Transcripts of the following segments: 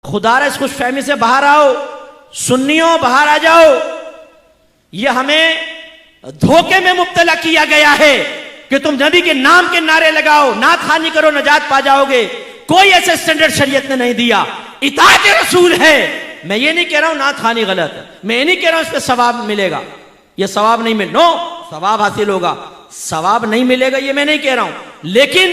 خدا را اس خوش فہمی سے باہر آؤ، سنیوں باہر آ جاؤ. یہ ہمیں دھوکے میں مبتلا کیا گیا ہے کہ تم نبی کے نام کے نعرے لگاؤ، نعت خوانی کرو، نجات پا جاؤ گے. کوئی ایسے اسٹینڈرڈ شریعت نے نہیں دیا. اطاعت رسول ہے. میں یہ نہیں کہہ رہا ہوں نعت خوانی غلط ہے، میں یہ نہیں کہہ رہا ہوں اس پہ ثواب ملے گا، یہ ثواب نہیں مل، نو، ثواب حاصل ہوگا، ثواب نہیں ملے گا یہ میں نہیں کہہ رہا ہوں. لیکن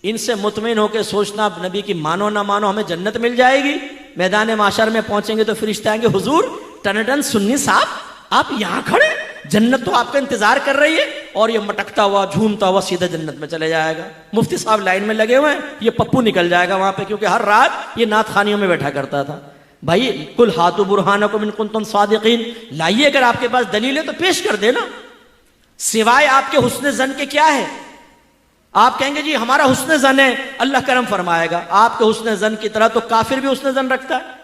ان سے مطمئن ہو کے سوچنا نبی کی مانو نہ مانو ہمیں جنت مل جائے گی. میدان معاشر میں پہنچیں گے تو فرشتے آئیں گے، حضور ٹنڈن سنی صاحب آپ یہاں کھڑے، جنت تو آپ کا انتظار کر رہی ہے. اور یہ مٹکتا ہوا جھومتا ہوا سیدھا جنت میں چلے جائے گا. مفتی صاحب لائن میں لگے ہوئے ہیں، یہ پپو نکل جائے گا وہاں پہ، کیونکہ ہر رات یہ نعت خوانیوں میں بیٹھا کرتا تھا. بھائی کل ہاتھو برہانکم ان کنتم صادقین، لائیے اگر آپ کے پاس دلیل ہے تو پیش کر دینا. سوائے آپ کے حسن زن کے کیا ہے؟ آپ کہیں گے جی ہمارا حسن زن ہے، اللہ کرم فرمائے گا. آپ کے حسن زن کی طرح تو کافر بھی حسن زن رکھتا ہے.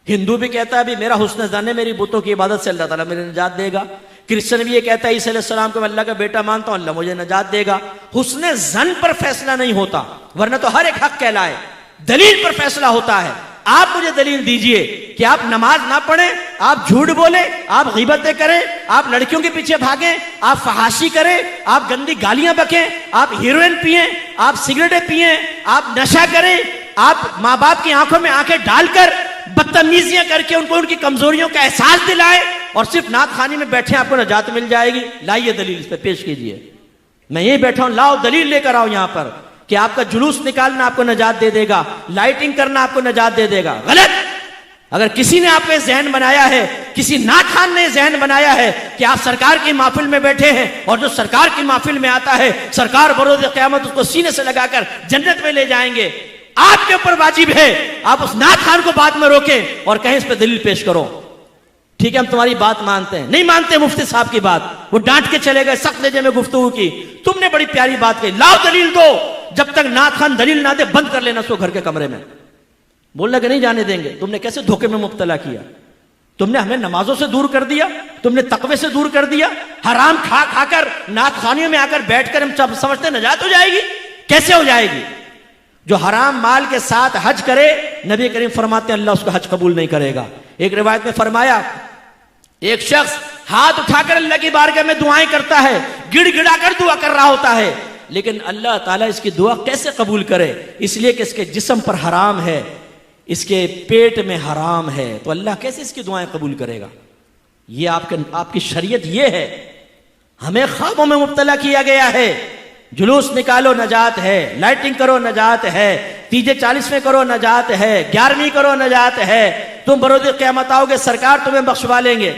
ہندو بھی کہتا ہے بھی میرا حسن زن ہے، میری بتوں کی عبادت سے اللہ تعالیٰ مجھے نجات دے گا. کرسچن بھی یہ کہتا ہے عیسیٰ علیہ السلام کو میں اللہ کا بیٹا مانتا ہوں، اللہ مجھے نجات دے گا. حسن زن پر فیصلہ نہیں ہوتا، ورنہ تو ہر ایک حق کہلائے. دلیل پر فیصلہ ہوتا ہے. آپ مجھے دلیل دیجئے کہ آپ نماز نہ پڑھیں، آپ جھوٹ بولیں، آپ غیبتیں کریں، آپ لڑکیوں کے پیچھے بھاگیں، آپ فحاشی کریں، آپ گندی گالیاں بکیں، آپ ہیروئن پئیں، آپ سگریٹیں پئیں، آپ نشہ کریں، آپ ماں باپ کی آنکھوں میں آنکھیں ڈال کر بدتمیزیاں کر کے ان کو ان کی کمزوریوں کا احساس دلائیں، اور صرف نعت خوانی میں بیٹھے آپ کو نجات مل جائے گی. لائیے دلیل اس پہ پیش کیجئے. میں یہی بیٹھا ہوں، لاؤ دلیل لے کر آؤ یہاں پر کہ آپ کا جلوس نکالنا آپ کو نجات دے دے گا، لائٹنگ کرنا آپ کو نجات دے دے گا. غلط. اگر کسی نے آپ کو ذہن بنایا ہے، کسی نعت خوان نے ذہن بنایا ہے کہ آپ سرکار کی محفل میں بیٹھے ہیں اور جو سرکار کی محفل میں آتا ہے سرکار بروز قیامت اس کو سینے سے لگا کر جنت میں لے جائیں گے، آپ کے اوپر واجب ہے آپ اس نعت خوان کو بعد میں روکیں اور کہیں اس پہ دلیل پیش کرو. ٹھیک ہے ہم تمہاری بات مانتے ہیں. نہیں مانتے مفتی صاحب کی بات، وہ ڈانٹ کے چلے گئے، سخت لہجے میں گفتگو کی. تم نے بڑی پیاری بات کہی، لاؤ دلیل دو. جب تک نعت خوان دلیل نہ دے بند کر لینا اس کو گھر کے کمرے میں. بولنا کہ نہیں جانے دیں گے. تم نے کیسے دھوکے میں مبتلا کیا؟ تم نے ہمیں نمازوں سے دور کر دیا، تم نے تقوی سے دور کر دیا. حرام کھا کھا کر نعت خوانیوں میں آ کر بیٹھ کر ہم سمجھتے نجات ہو جائے گی. کیسے ہو جائے گی؟ جو حرام مال کے ساتھ حج کرے نبی کریم فرماتے ہیں اللہ اس کا حج قبول نہیں کرے گا. ایک روایت میں فرمایا ایک شخص ہاتھ اٹھا کر اللہ کی بارگاہ میں دعائیں کرتا ہے، گڑ گڑا کر دعا کر رہا ہوتا ہے، لیکن اللہ تعالیٰ اس کی دعا کیسے قبول کرے؟ اس لیے کہ اس کے جسم پر حرام ہے، اس کے پیٹ میں حرام ہے، تو اللہ کیسے اس کی دعائیں قبول کرے گا؟ یہ آپ کی شریعت یہ ہے. ہمیں خوابوں میں مبتلا کیا گیا ہے. جلوس نکالو نجات ہے، لائٹنگ کرو نجات ہے، تیجے 40ویں کرو نجات ہے، 11ویں کرو نجات ہے، تم بروز قیامت آؤ گے سرکار تمہیں بخشوا لیں گے.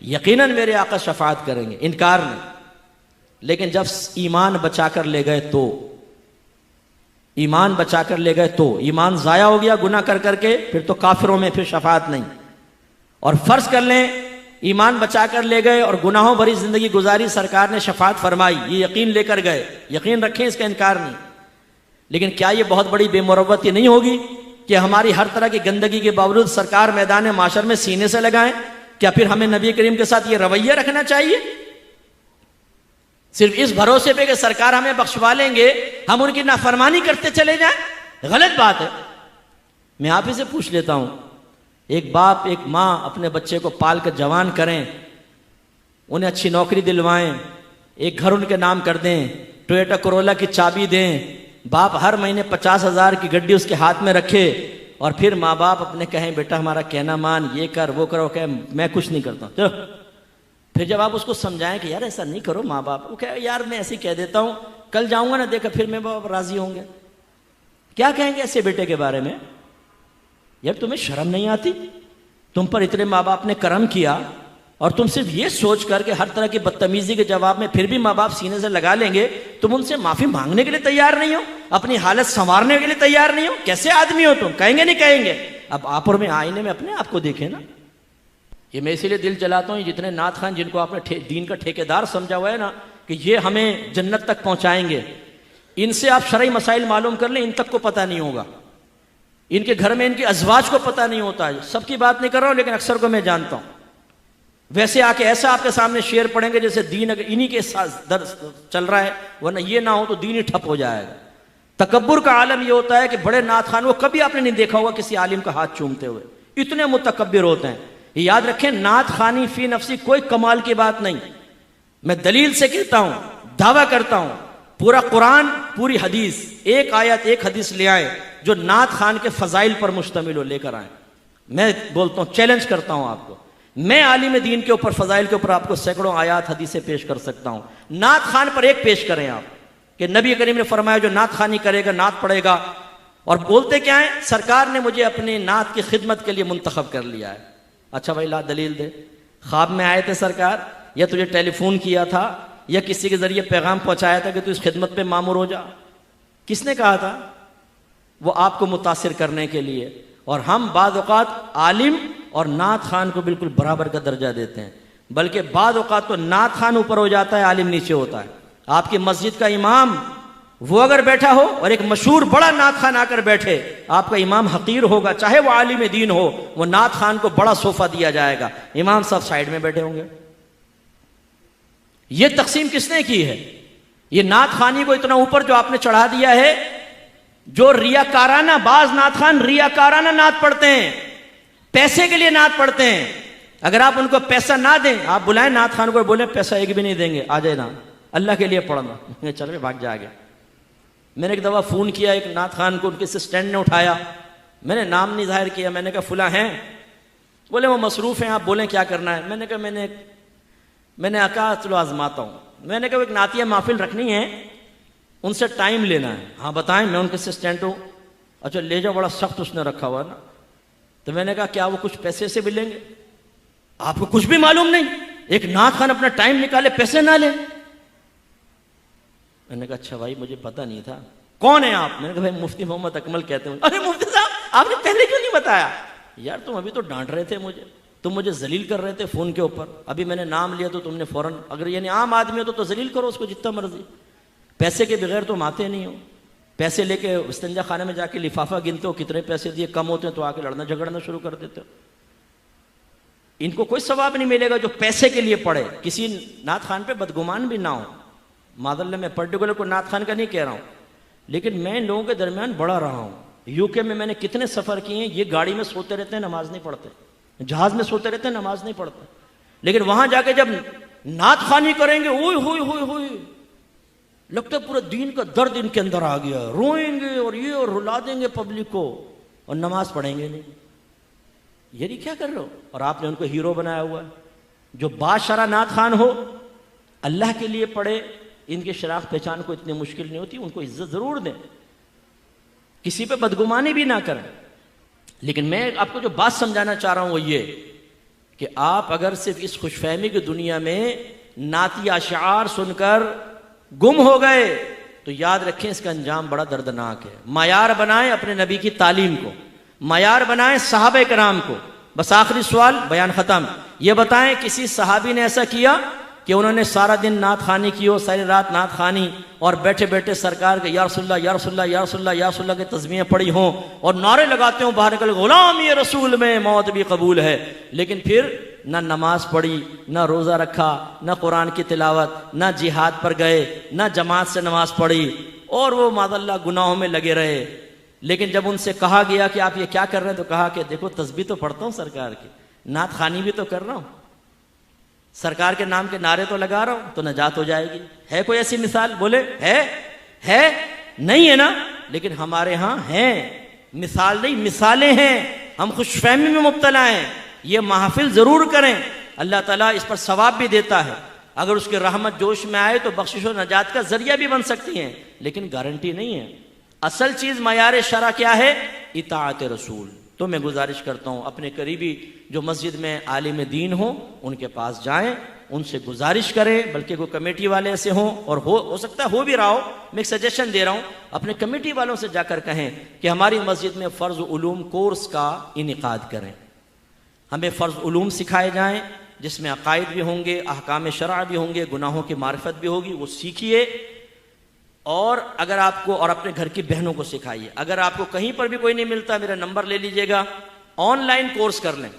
یقیناً میرے آقا شفاعت کریں گے، انکار نہیں. لیکن جب ایمان بچا کر لے گئے تو ایمان بچا کر لے گئے تو ایمان ضائع ہو گیا گناہ کر کر کے، پھر تو کافروں میں پھر شفاعت نہیں. اور فرض کر لیں ایمان بچا کر لے گئے اور گناہوں بھری زندگی گزاری، سرکار نے شفاعت فرمائی، یہ یقین لے کر گئے، یقین رکھیں اس کا انکار نہیں. لیکن کیا یہ بہت بڑی بے مروتی نہیں ہوگی کہ ہماری ہر طرح کی گندگی کے باوجود سرکار میدان معاشر میں سینے سے لگائیں؟ کیا پھر ہمیں نبی کریم کے ساتھ یہ رویہ رکھنا چاہیے؟ صرف اس بھروسے پہ کہ سرکار ہمیں بخشوا لیں گے ہم ان کی نافرمانی کرتے چلے جائیں؟ غلط بات ہے. میں آپ ہی سے پوچھ لیتا ہوں، ایک باپ ایک ماں اپنے بچے کو پال کر جوان کریں، انہیں اچھی نوکری دلوائیں، ایک گھر ان کے نام کر دیں، ٹویوٹا کرولا کی چابی دیں، باپ ہر مہینے 50,000 کی گڈی اس کے ہاتھ میں رکھے، اور پھر ماں باپ اپنے کہیں بیٹا ہمارا کہنا مان، یہ کر وہ کرو، کہ میں کچھ نہیں کرتا ہوں. چلو پھر جب آپ اس کو سمجھائیں کہ یار ایسا نہیں کرو، ماں باپ وہ کہے یار میں ایسے ہی کہہ دیتا ہوں، کل جاؤں گا نا دیکھا پھر میں باپ راضی ہوں گے. کیا کہیں گے ایسے بیٹے کے بارے میں؟ یار تمہیں شرم نہیں آتی؟ تم پر اتنے ماں باپ نے کرم کیا اور تم صرف یہ سوچ کر کہ ہر طرح کی بدتمیزی کے جواب میں پھر بھی ماں باپ سینے سے لگا لیں گے، تم ان سے معافی مانگنے کے لیے تیار نہیں ہو، اپنی حالت سنوارنے کے لیے تیار نہیں ہو. کیسے آدمی ہو تم؟ کہیں گے نہیں کہیں گے. اب آپ اور میں آئینے میں اپنے آپ کو دیکھیں نا. یہ میں اسی لیے دل جلاتا ہوں جتنے نعت خوان جن کو آپ نے دین کا ٹھیکیدار سمجھا ہوا ہے نا کہ یہ ہمیں جنت تک پہنچائیں گے، ان سے آپ شرعی مسائل معلوم کر لیں، ان تک کو پتہ نہیں ہوگا، ان کے گھر میں ان کے ازواج کو پتہ نہیں ہوتا ہے. سب کی بات نہیں کر رہا ہوں لیکن اکثر کو میں جانتا ہوں. ویسے آ کے ایسا آپ کے سامنے شعر پڑھیں گے جیسے دین اگر انہی کے ساتھ چل رہا ہے، ورنہ یہ نہ ہو تو دین ہی ٹھپ ہو جائے گا. تکبر کا عالم یہ ہوتا ہے کہ بڑے نعت خوان وہ کبھی آپ نے نہیں دیکھا ہوگا کسی عالم کا ہاتھ چومتے ہوئے، اتنے متکبر ہوتے ہیں. یہ یاد رکھیں، نعت خوانی فی نفسی کوئی کمال کی بات نہیں. میں دلیل سے کہتا ہوں، دعویٰ کرتا ہوں، پورا قرآن پوری حدیث، ایک آیت ایک حدیث لے آئے جو نعت خوان کے فضائل پر مشتمل ہو، لے کر آئیں. میں بولتا ہوں، چیلنج کرتا ہوں آپ کو، میں عالم دین کے اوپر فضائل کے اوپر آپ کو سینکڑوں آیات حدیثیں پیش کر سکتا ہوں. نعت خوان پر ایک پیش کریں آپ کہ نبی کریم نے فرمایا جو نعت خوانی کرے گا، نعت پڑھے گا. اور بولتے کیا ہیں؟ سرکار نے مجھے اپنی نعت کی خدمت کے لیے منتخب کر لیا ہے. اچھا بھائی لا دلیل دے. خواب میں آئے تھے سرکار، یا تجھے ٹیلی فون کیا تھا، یا کسی کے ذریعے پیغام پہنچایا تھا کہ تو اس خدمت پہ مامور ہو جا؟ کس نے کہا تھا؟ وہ آپ کو متاثر کرنے کے لیے. اور ہم بعض اوقات عالم اور نعت خوان کو بالکل برابر کا درجہ دیتے ہیں، بلکہ بعض اوقات تو نعت خوان اوپر ہو جاتا ہے، عالم نیچے ہوتا ہے. آپ کی مسجد کا امام وہ اگر بیٹھا ہو اور ایک مشہور بڑا نعت خوان آ کر بیٹھے، آپ کا امام حقیر ہوگا، چاہے وہ عالم دین ہو. وہ نعت خوان کو بڑا صوفہ دیا جائے گا، امام صاحب سائیڈ میں بیٹھے ہوں گے. یہ تقسیم کس نے کی ہے؟ یہ نعت خوانی کو اتنا اوپر جو آپ نے چڑھا دیا ہے. جو ریاکارانہ، بعض نعت خوان ریاکارانہ نعت پڑھتے ہیں، پیسے کے لیے نعت پڑھتے ہیں. اگر آپ ان کو پیسہ نہ دیں، آپ بلائیں نعت خوان کو، بولیں پیسہ ایک بھی نہیں دیں گے، آ جائے نا، اللہ کے لیے پڑھنا. چل رہے بھاگ جا گیا. میں نے ایک دفعہ فون کیا ایک نعت خوان کو، ان کے اسسٹنٹ نے اٹھایا، میں نے نام نہیں ظاہر کیا، میں نے کہا فلاں ہیں. بولے وہ مصروف ہیں، آپ بولیں کیا کرنا ہے. میں نے کہا میں نے کہا چلو آزماتا ہوں. میں نے کہا ایک نعتیہ محفل رکھنی ہے، ان سے ٹائم لینا ہے. ہاں بتائیں، میں ان کے اسسٹنٹ ہوں. اچھا لے جاؤ. بڑا سخت اس نے رکھا ہوا نا. تو میں نے کہا کیا وہ کچھ پیسے سے بھی لیں گے؟ آپ کو کچھ بھی معلوم نہیں، ایک نعت خوان اپنا ٹائم نکالے پیسے نہ لے. میں نے کہا اچھا بھائی مجھے پتا نہیں تھا. کون ہیں آپ؟ میں نے کہا بھائی مفتی محمد اکمل کہتے ہیں. ارے مفتی صاحب آپ نے پہلے کیوں نہیں بتایا؟ یار تم ابھی تو ڈانٹ رہے تھے مجھے، تم مجھے ذلیل کر رہے تھے فون کے اوپر، ابھی میں نے نام لیا تو تم نے فوراً، اگر یعنی عام آدمی ہو تو ذلیل کرو اس کو جتنا مرضی. پیسے کے بغیر تم آتے نہیں ہو. پیسے لے کے استنجا خانے میں جا کے لفافہ گنتے ہو کتنے پیسے دیے، کم ہوتے ہیں تو آ کے لڑنا جھگڑنا شروع کر دیتے ہو. ان کو کوئی ثواب نہیں ملے گا جو پیسے کے لیے پڑھے. کسی نعت خوان پہ بدگمان بھی نہ ہو. معذاللہ میں پرٹیکولر کو نعت خوان کا نہیں کہہ رہا ہوں، لیکن میں ان لوگوں کے درمیان بڑا رہا ہوں. یو کے میں نے کتنے سفر کیے ہیں، یہ گاڑی میں سوتے رہتے ہیں نماز نہیں پڑھتے، جہاز میں سوتے رہتے ہیں نماز نہیں پڑھتے، لیکن وہاں جا کے جب نعت خوانی کریں گے اوئی ہوئی ہوئی ہوئی، لگتا ہے پورا دین کا درد ان کے اندر آ گیا، روئیں گے اور یہ اور رلا دیں گے پبلک کو، اور نماز پڑھیں گے نہیں. یہ نہیں کیا کر رہے ہو؟ اور آپ نے ان کو ہیرو بنایا ہوا ہے. جو باشرہ نعت خوان ہو اللہ کے لیے پڑھے، ان کی شناخت پہچان کو اتنی مشکل نہیں ہوتی، ان کو عزت ضرور دیں، کسی پہ بدگمانی بھی نہ کریں. لیکن میں آپ کو جو بات سمجھانا چاہ رہا ہوں وہ یہ کہ آپ اگر صرف اس خوش فہمی کی دنیا میں نعتی اشعار سن کر گم ہو گئے تو یاد رکھیں اس کا انجام بڑا دردناک ہے. معیار بنائیں اپنے نبی کی تعلیم کو، معیار بنائیں صحابہ کرام کو. بس آخری سوال، بیان ختم. یہ بتائیں کسی صحابی نے ایسا کیا کہ انہوں نے سارا دن نعت خوانی کی ہو، ساری رات نعت خوانی، اور بیٹھے بیٹھے سرکار کے یا رسول اللہ یا رسول اللہ یا رسول اللہ یا رسول اللہ کے تسبیحیں پڑھی ہوں اور نعرے لگاتے ہوں باہر نکل، غلام یہ رسول میں موت بھی قبول ہے، لیکن پھر نہ نماز پڑھی، نہ روزہ رکھا، نہ قرآن کی تلاوت، نہ جہاد پر گئے، نہ جماعت سے نماز پڑھی، اور وہ معذاللہ گناہوں میں لگے رہے. لیکن جب ان سے کہا گیا کہ آپ یہ کیا کر رہے ہیں تو کہا کہ دیکھو تسبیح تو پڑھتا ہوں سرکار کی، نعت خوانی بھی تو کر رہا ہوں، سرکار کے نام کے نعرے تو لگا رہا ہوں، تو نجات ہو جائے گی. ہے کوئی ایسی مثال؟ بولے ہے نہیں ہے نا. لیکن ہمارے ہاں ہیں، مثال نہیں مثالیں ہیں. ہم خوش فہمی میں مبتلا ہیں. یہ محافل ضرور کریں، اللہ تعالیٰ اس پر ثواب بھی دیتا ہے. اگر اس کی رحمت جوش میں آئے تو بخشش و نجات کا ذریعہ بھی بن سکتی ہیں، لیکن گارنٹی نہیں ہے. اصل چیز معیار شرع کیا ہے؟ اطاعت رسول. تو میں گزارش کرتا ہوں اپنے قریبی جو مسجد میں عالم دین ہوں ان کے پاس جائیں، ان سے گزارش کریں، بلکہ کوئی کمیٹی والے ایسے ہوں، اور ہو سکتا ہے ہو بھی رہا ہو، میں ایک سجیشن دے رہا ہوں، اپنے کمیٹی والوں سے جا کر کہیں کہ ہماری مسجد میں فرض علوم کورس کا انعقاد کریں، ہمیں فرض علوم سکھائے جائیں جس میں عقائد بھی ہوں گے، احکام شرع بھی ہوں گے، گناہوں کی معرفت بھی ہوگی، وہ سیکھیے. اور اگر آپ کو، اور اپنے گھر کی بہنوں کو سکھائیے. اگر آپ کو کہیں پر بھی کوئی نہیں ملتا میرا نمبر لے لیجئے گا، آن لائن کورس کر لیں،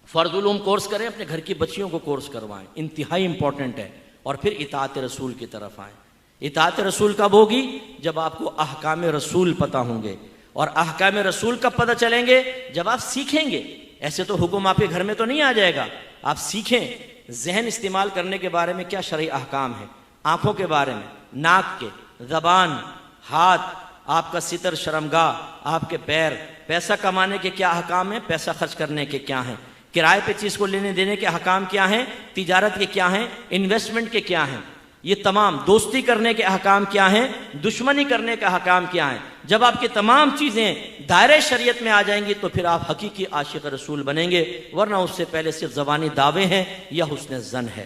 فرض علوم کورس کریں، اپنے گھر کی بچیوں کو کورس کروائیں، انتہائی امپورٹنٹ ہے. اور پھر اطاعت رسول کی طرف آئیں. اطاعت رسول کب ہوگی؟ جب آپ کو احکام رسول پتہ ہوں گے. اور احکام رسول کب پتہ چلیں گے؟ جب آپ سیکھیں گے. ایسے تو حکم آپ کے گھر میں تو نہیں آ جائے گا. آپ سیکھیں ذہن استعمال کرنے کے بارے میں کیا شرعی احکام ہیں، آنکھوں کے بارے میں، ناک کے، زبان، ہاتھ، آپ کا ستر شرمگاہ، آپ کے پیر، پیسہ کمانے کے کیا احکام ہیں، پیسہ خرچ کرنے کے کیا ہیں، کرائے پہ چیز کو لینے دینے کے احکام کیا ہیں، تجارت کے کیا ہیں، انویسٹمنٹ کے کیا ہیں، یہ تمام دوستی کرنے کے احکام کیا ہیں، دشمنی کرنے کا احکام کیا ہیں. جب آپ کی تمام چیزیں دائرۂ شریعت میں آ جائیں گی تو پھر آپ حقیقی عاشق رسول بنیں گے، ورنہ اس سے پہلے صرف زبانی دعوے ہیں یا حسن ظن ہے.